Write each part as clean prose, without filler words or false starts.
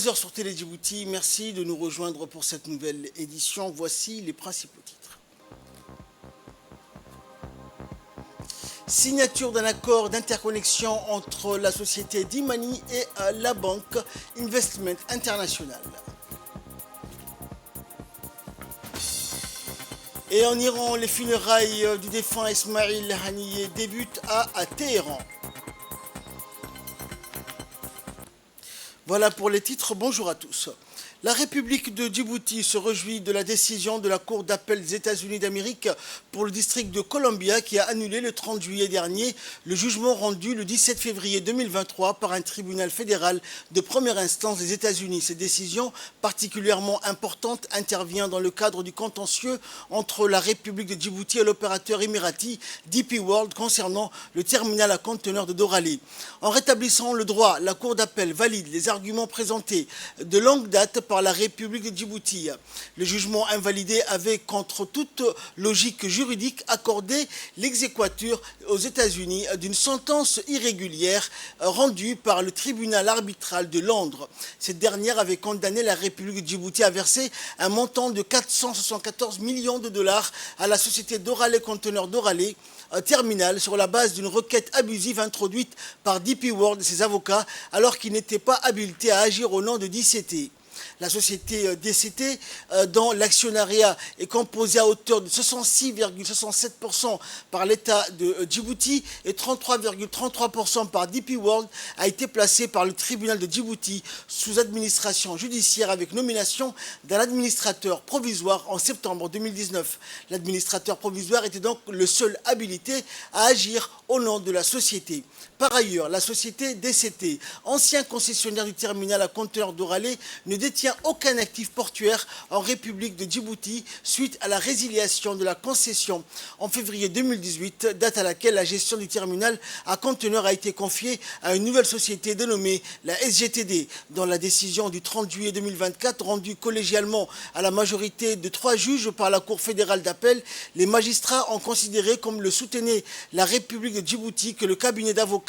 11 heures sur Télé Djibouti, merci de nous rejoindre pour cette nouvelle édition. Voici les principaux titres. Signature d'un accord d'interconnexion entre la société d'Imani et la banque Investment International. Et en Iran, les funérailles du défunt Ismail Haniyeh débutent à Téhéran. Voilà pour les titres, bonjour à tous. La République de Djibouti se réjouit de la décision de la Cour d'appel des États-Unis d'Amérique pour le district de Columbia qui a annulé le 30 juillet dernier le jugement rendu le 17 février 2023 par un tribunal fédéral de première instance des États-Unis. Cette décision particulièrement importante intervient dans le cadre du contentieux entre la République de Djibouti et l'opérateur émirati DP World concernant le terminal à conteneurs de Doralé. En rétablissant le droit, la Cour d'appel valide les arguments présentés de longue date par la République de Djibouti. Le jugement invalidé avait, contre toute logique juridique, accordé l'exéquatur aux États-Unis d'une sentence irrégulière rendue par le tribunal arbitral de Londres. Cette dernière avait condamné la République de Djibouti à verser un montant de 474 millions de dollars à la société Doralé Conteneurs Doralé terminal sur la base d'une requête abusive introduite par DP World et ses avocats alors qu'ils n'étaient pas habilités à agir au nom de DCT. La société DCT, dont l'actionnariat est composé à hauteur de 66,67% par l'État de Djibouti et 33,33% par DP World, a été placée par le tribunal de Djibouti sous administration judiciaire avec nomination d'un administrateur provisoire en septembre 2019. L'administrateur provisoire était donc le seul habilité à agir au nom de la société. Par ailleurs, la société DCT, ancien concessionnaire du terminal à conteneurs Doralé, ne détient aucun actif portuaire en République de Djibouti suite à la résiliation de la concession en février 2018, date à laquelle la gestion du terminal à conteneurs a été confiée à une nouvelle société dénommée la SGTD. Dans la décision du 30 juillet 2024, rendue collégialement à la majorité de 3 juges par la Cour fédérale d'appel, les magistrats ont considéré, comme le soutenait la République de Djibouti, que le cabinet d'avocats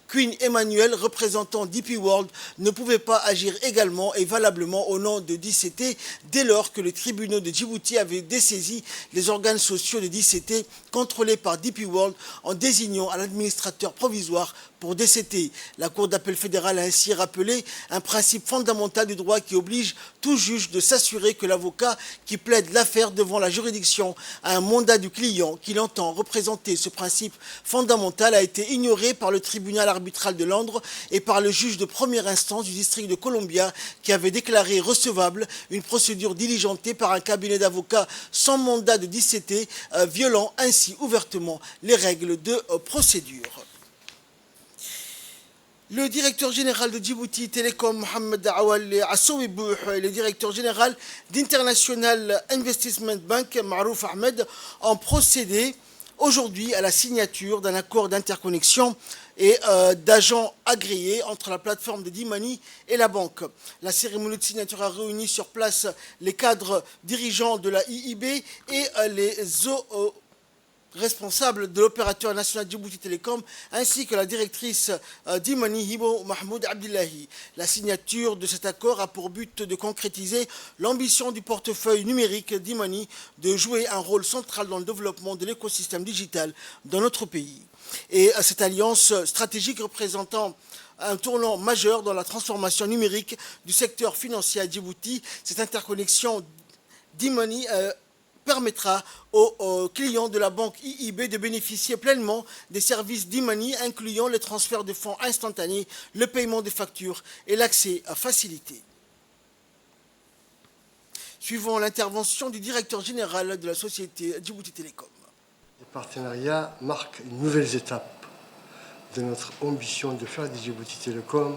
Queen Emmanuel, représentant DP World, ne pouvait pas agir également et valablement au nom de DCT dès lors que les tribunaux de Djibouti avaient dessaisi les organes sociaux de DCT contrôlés par DP World en désignant un administrateur provisoire pour DCT. La Cour d'appel fédérale a ainsi rappelé un principe fondamental du droit qui oblige tout juge de s'assurer que l'avocat qui plaide l'affaire devant la juridiction a un mandat du client qu'il entend représenter. Ce principe fondamental a été ignoré par le tribunal arbitral de Londres et par le juge de première instance du district de Columbia qui avait déclaré recevable une procédure diligentée par un cabinet d'avocats sans mandat de DCT, violant ainsi ouvertement les règles de procédure. Le directeur général de Djibouti Telecom, Mohamed Awal Assouibouh, et le directeur général d'International Investment Bank, Marouf Ahmed, ont procédé aujourd'hui à la signature d'un accord d'interconnexion et d'agents agréés entre la plateforme de Dimani et la banque. La cérémonie de signature a réuni sur place les cadres dirigeants de la IIB et les responsable de l'opérateur national Djibouti Telecom, ainsi que la directrice d'Imani, Hibo Mahmoud Abdillahi. La signature de cet accord a pour but de concrétiser l'ambition du portefeuille numérique d'Imani de jouer un rôle central dans le développement de l'écosystème digital dans notre pays. Et cette alliance stratégique représentant un tournant majeur dans la transformation numérique du secteur financier à Djibouti, cette interconnexion d'Imani permettra aux clients de la banque IIB de bénéficier pleinement des services d'Imani, incluant les transferts de fonds instantanés, le paiement des factures et l'accès facilité. Suivons l'intervention du directeur général de la société Djibouti Telecom. Les partenariats marquent une nouvelle étape de notre ambition de faire de Djibouti Telecom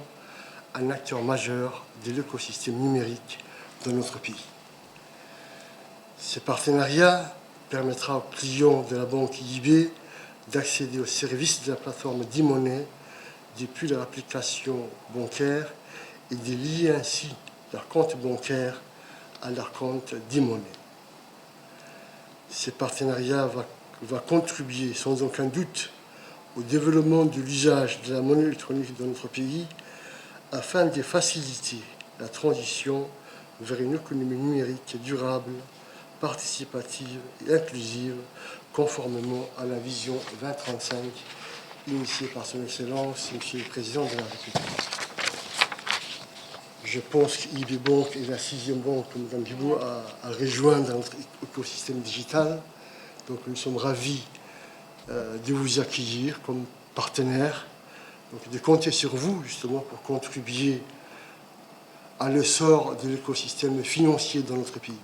un acteur majeur de l'écosystème numérique de notre pays. Ce partenariat permettra aux clients de la banque IIB d'accéder aux services de la plateforme d'e-monnaie depuis leur application bancaire et de lier ainsi leur compte bancaire à leur compte d'e-monnaie. Ce partenariat va contribuer sans aucun doute au développement de l'usage de la monnaie électronique dans notre pays afin de faciliter la transition vers une économie numérique durable, participative et inclusive, conformément à la vision 2035 initiée par son Excellence, Monsieur le Président de la République. Je pense qu'IB Bank est la 6e banque, Mme Bibot, à rejoindre notre écosystème digital. Donc nous sommes ravis de vous accueillir comme partenaire, donc de compter sur vous justement pour contribuer à l'essor de l'écosystème financier dans notre pays.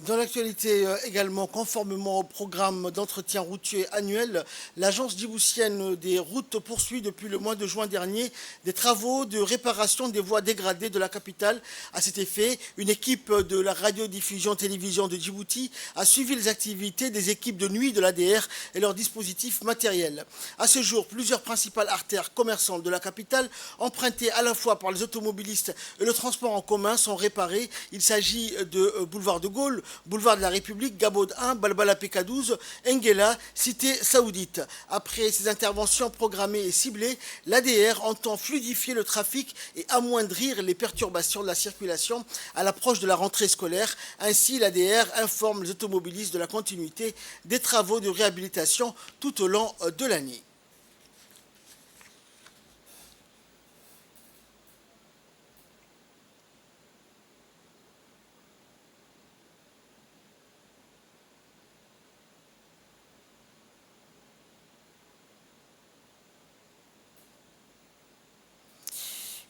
Dans l'actualité également, conformément au programme d'entretien routier annuel, l'agence djiboutienne des routes poursuit depuis le mois de juin dernier des travaux de réparation des voies dégradées de la capitale. À cet effet, une équipe de la radiodiffusion-télévision de Djibouti a suivi les activités des équipes de nuit de l'ADR et leurs dispositifs matériels. À ce jour, plusieurs principales artères commerçantes de la capitale, empruntées à la fois par les automobilistes et le transport en commun, sont réparées. Il s'agit de boulevard de Gaulle, boulevard de la République, Gabod 1, Balbala PK12, Nguela, Cité Saoudite. Après ces interventions programmées et ciblées, l'ADR entend fluidifier le trafic et amoindrir les perturbations de la circulation à l'approche de la rentrée scolaire. Ainsi, l'ADR informe les automobilistes de la continuité des travaux de réhabilitation tout au long de l'année.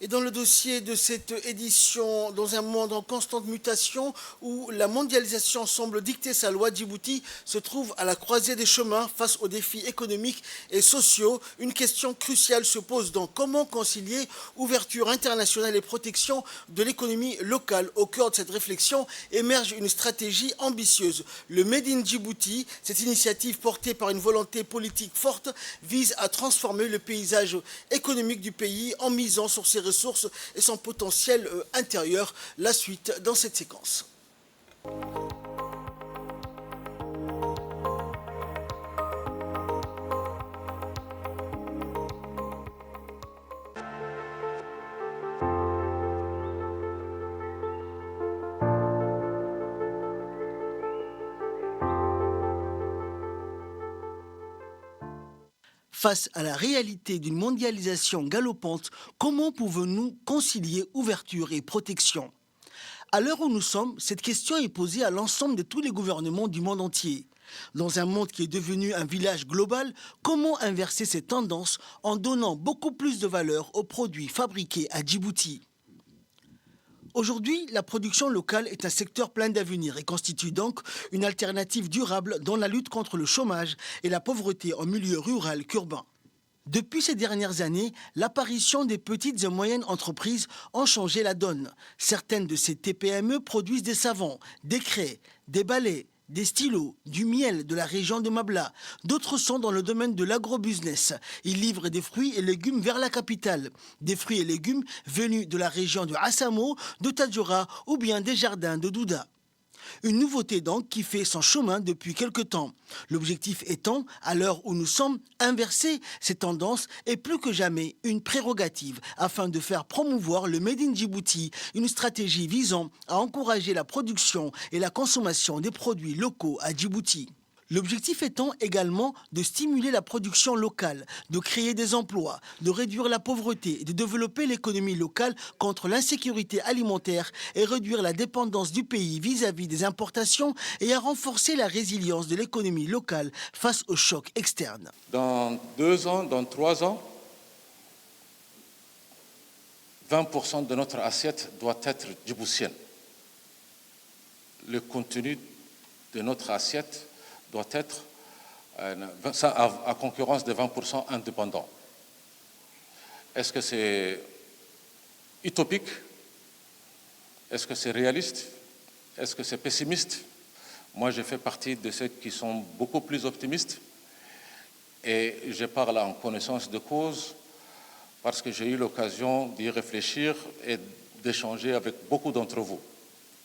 Et dans le dossier de cette édition, dans un monde en constante mutation où la mondialisation semble dicter sa loi, Djibouti se trouve à la croisée des chemins face aux défis économiques et sociaux. Une question cruciale se pose donc: comment concilier ouverture internationale et protection de l'économie locale? Au cœur de cette réflexion émerge une stratégie ambitieuse. Le Made in Djibouti, cette initiative portée par une volonté politique forte, vise à transformer le paysage économique du pays en misant sur ses ressources et son potentiel intérieur. La suite dans cette séquence. Face à la réalité d'une mondialisation galopante, comment pouvons-nous concilier ouverture et protection? À l'heure où nous sommes, cette question est posée à l'ensemble de tous les gouvernements du monde entier. Dans un monde qui est devenu un village global, comment inverser ces tendances en donnant beaucoup plus de valeur aux produits fabriqués à Djibouti? Aujourd'hui, la production locale est un secteur plein d'avenir et constitue donc une alternative durable dans la lutte contre le chômage et la pauvreté en milieu rural qu'urbain. Depuis ces dernières années, l'apparition des petites et moyennes entreprises ont changé la donne. Certaines de ces TPME produisent des savons, des craies, des balais, des stylos, du miel de la région de Mabla. D'autres sont dans le domaine de l'agrobusiness. Ils livrent des fruits et légumes vers la capitale. Des fruits et légumes venus de la région de Assamo, de Tadjoura ou bien des jardins de Douda. Une nouveauté donc qui fait son chemin depuis quelque temps. L'objectif étant, à l'heure où nous sommes, inverser ces tendances et plus que jamais une prérogative afin de faire promouvoir le Made in Djibouti, une stratégie visant à encourager la production et la consommation des produits locaux à Djibouti. L'objectif étant également de stimuler la production locale, de créer des emplois, de réduire la pauvreté et de développer l'économie locale contre l'insécurité alimentaire et réduire la dépendance du pays vis-à-vis des importations et à renforcer la résilience de l'économie locale face aux chocs externes. Dans 2 ans, dans 3 ans, 20% de notre assiette doit être djiboutienne. Le contenu de notre assiette doit être à concurrence de 20% indépendants. Est-ce que c'est utopique? Est-ce que c'est réaliste? Est-ce que c'est pessimiste? Moi, je fais partie de ceux qui sont beaucoup plus optimistes et je parle en connaissance de cause parce que j'ai eu l'occasion d'y réfléchir et d'échanger avec beaucoup d'entre vous.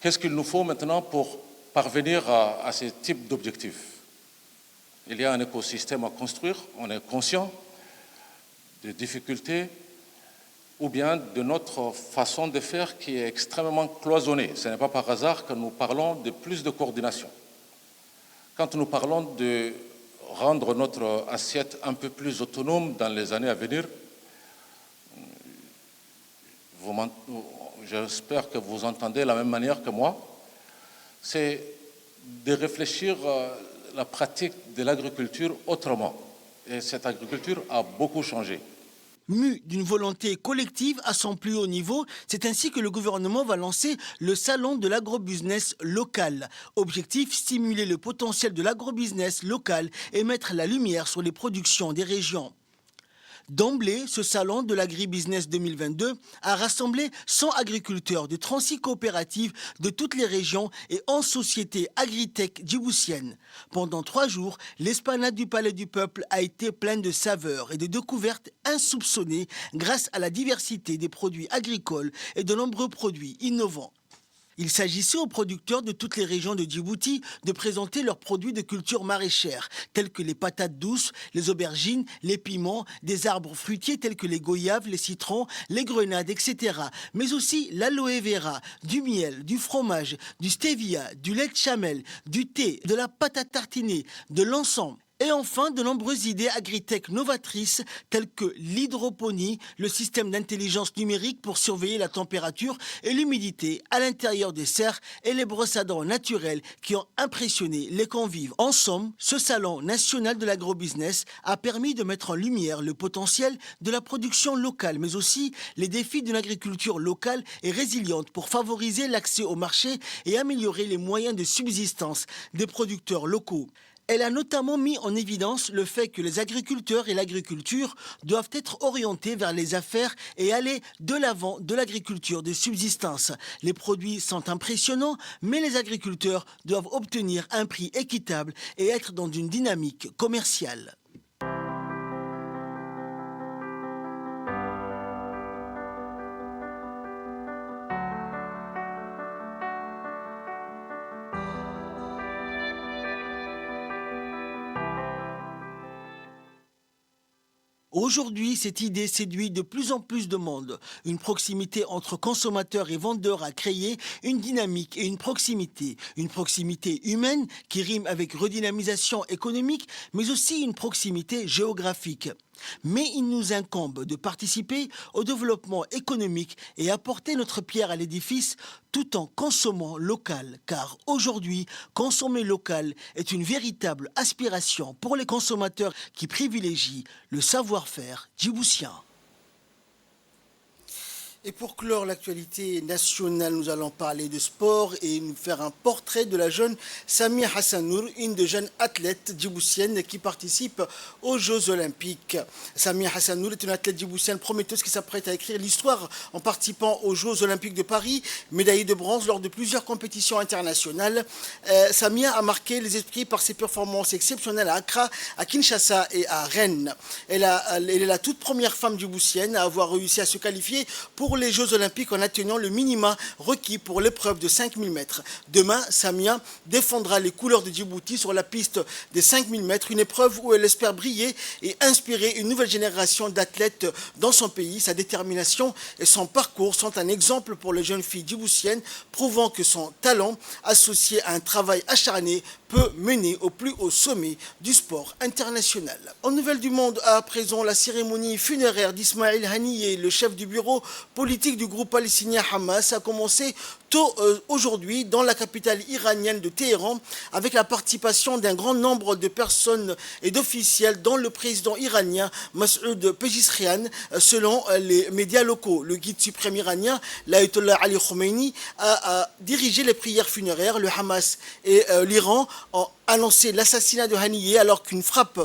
Qu'est-ce qu'il nous faut maintenant pour parvenir à ce type d'objectifs? Il y a un écosystème à construire, on est conscient des difficultés, ou bien de notre façon de faire qui est extrêmement cloisonnée. Ce n'est pas par hasard que nous parlons de plus de coordination. Quand nous parlons de rendre notre assiette un peu plus autonome dans les années à venir, j'espère que vous entendez de la même manière que moi, c'est de réfléchir la pratique de l'agriculture autrement. Et cette agriculture a beaucoup changé. Mu d'une volonté collective à son plus haut niveau, c'est ainsi que le gouvernement va lancer le salon de l'agrobusiness local. Objectif, stimuler le potentiel de l'agrobusiness local et mettre la lumière sur les productions des régions. D'emblée, ce salon de l'agribusiness 2022 a rassemblé 100 agriculteurs de 36 coopératives de toutes les régions et 11 sociétés agritech djiboutiennes. Pendant 3 jours, l'esplanade du Palais du Peuple a été pleine de saveurs et de découvertes insoupçonnées grâce à la diversité des produits agricoles et de nombreux produits innovants. Il s'agissait aux producteurs de toutes les régions de Djibouti de présenter leurs produits de culture maraîchère, tels que les patates douces, les aubergines, les piments, des arbres fruitiers tels que les goyaves, les citrons, les grenades, etc. Mais aussi l'aloe vera, du miel, du fromage, du stevia, du lait de chamel, du thé, de la pâte à tartiner, de l'encens. Et enfin, de nombreuses idées agritech novatrices telles que l'hydroponie, le système d'intelligence numérique pour surveiller la température et l'humidité à l'intérieur des serres et les brosses à dents naturelles qui ont impressionné les convives. En somme, ce salon national de l'agrobusiness a permis de mettre en lumière le potentiel de la production locale, mais aussi les défis d'une agriculture locale et résiliente pour favoriser l'accès au marché et améliorer les moyens de subsistance des producteurs locaux. Elle a notamment mis en évidence le fait que les agriculteurs et l'agriculture doivent être orientés vers les affaires et aller de l'avant de l'agriculture de subsistance. Les produits sont impressionnants, mais les agriculteurs doivent obtenir un prix équitable et être dans une dynamique commerciale. Aujourd'hui, cette idée séduit de plus en plus de monde. Une proximité entre consommateurs et vendeurs a créé une dynamique et une proximité. Une proximité humaine qui rime avec redynamisation économique, mais aussi une proximité géographique. Mais il nous incombe de participer au développement économique et apporter notre pierre à l'édifice tout en consommant local. Car aujourd'hui, consommer local est une véritable aspiration pour les consommateurs qui privilégient le savoir-faire djiboutien. Et pour clore l'actualité nationale, nous allons parler de sport et nous faire un portrait de la jeune Samia Hassanour, une des jeunes athlètes djiboutiennes qui participe aux Jeux Olympiques. Samia Hassanour est une athlète djiboutienne prometteuse qui s'apprête à écrire l'histoire en participant aux Jeux Olympiques de Paris, médaillée de bronze lors de plusieurs compétitions internationales. Samia a marqué les esprits par ses performances exceptionnelles à Accra, à Kinshasa et à Rennes. Elle est la toute première femme djiboutienne à avoir réussi à se qualifier pour les Jeux Olympiques en atteignant le minima requis pour l'épreuve de 5000 mètres. Demain, Samia défendra les couleurs de Djibouti sur la piste des 5000 mètres, une épreuve où elle espère briller et inspirer une nouvelle génération d'athlètes dans son pays. Sa détermination et son parcours sont un exemple pour les jeunes filles djiboutiennes, prouvant que son talent, associé à un travail acharné, peut mener au plus haut sommet du sport international. En nouvelle du monde, à présent, la cérémonie funéraire d'Ismail Haniyeh, le chef du bureau politique du groupe palestinien Hamas, a commencé tôt aujourd'hui dans la capitale iranienne de Téhéran, avec la participation d'un grand nombre de personnes et d'officiels, dont le président iranien Masoud Pezeshkian. Selon les médias locaux, le guide suprême iranien, l'ayatollah Ali Khomeini, a dirigé les prières funéraires. Le Hamas et l'Iran ont annoncé l'assassinat de Haniyeh alors qu'une frappe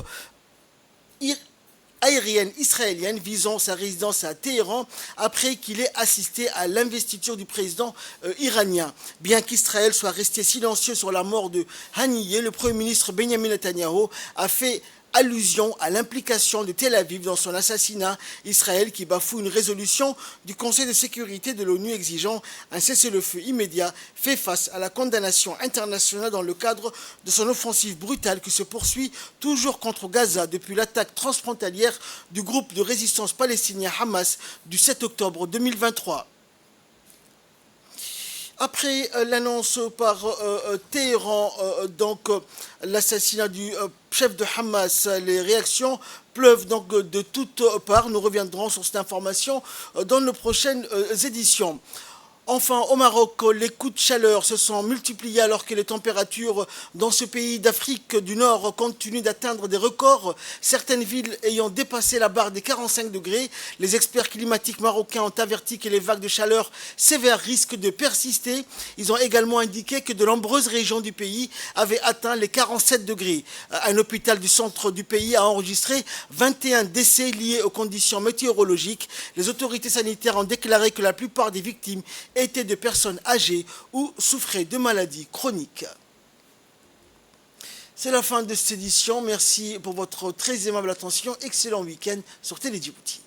aérienne israélienne visant sa résidence à Téhéran après qu'il ait assisté à l'investiture du président iranien. Bien qu'Israël soit resté silencieux sur la mort de Haniyeh, le Premier ministre Benjamin Netanyahu a fait allusion à l'implication de Tel Aviv dans son assassinat, Israël qui bafoue une résolution du Conseil de sécurité de l'ONU exigeant un cessez-le-feu immédiat, fait face à la condamnation internationale dans le cadre de son offensive brutale qui se poursuit toujours contre Gaza depuis l'attaque transfrontalière du groupe de résistance palestinien Hamas du 7 octobre 2023. Après l'annonce par Téhéran, l'assassinat du chef de Hamas, les réactions pleuvent donc de toutes parts. Nous reviendrons sur cette information dans nos prochaines éditions. Enfin, au Maroc, les coups de chaleur se sont multipliés alors que les températures dans ce pays d'Afrique du Nord continuent d'atteindre des records, certaines villes ayant dépassé la barre des 45 degrés. Les experts climatiques marocains ont averti que les vagues de chaleur sévères risquent de persister. Ils ont également indiqué que de nombreuses régions du pays avaient atteint les 47 degrés. Un hôpital du centre du pays a enregistré 21 décès liés aux conditions météorologiques. Les autorités sanitaires ont déclaré que la plupart des victimes étaient de personnes âgées ou souffraient de maladies chroniques. C'est la fin de cette édition. Merci pour votre très aimable attention. Excellent week-end sur Télé Djibouti.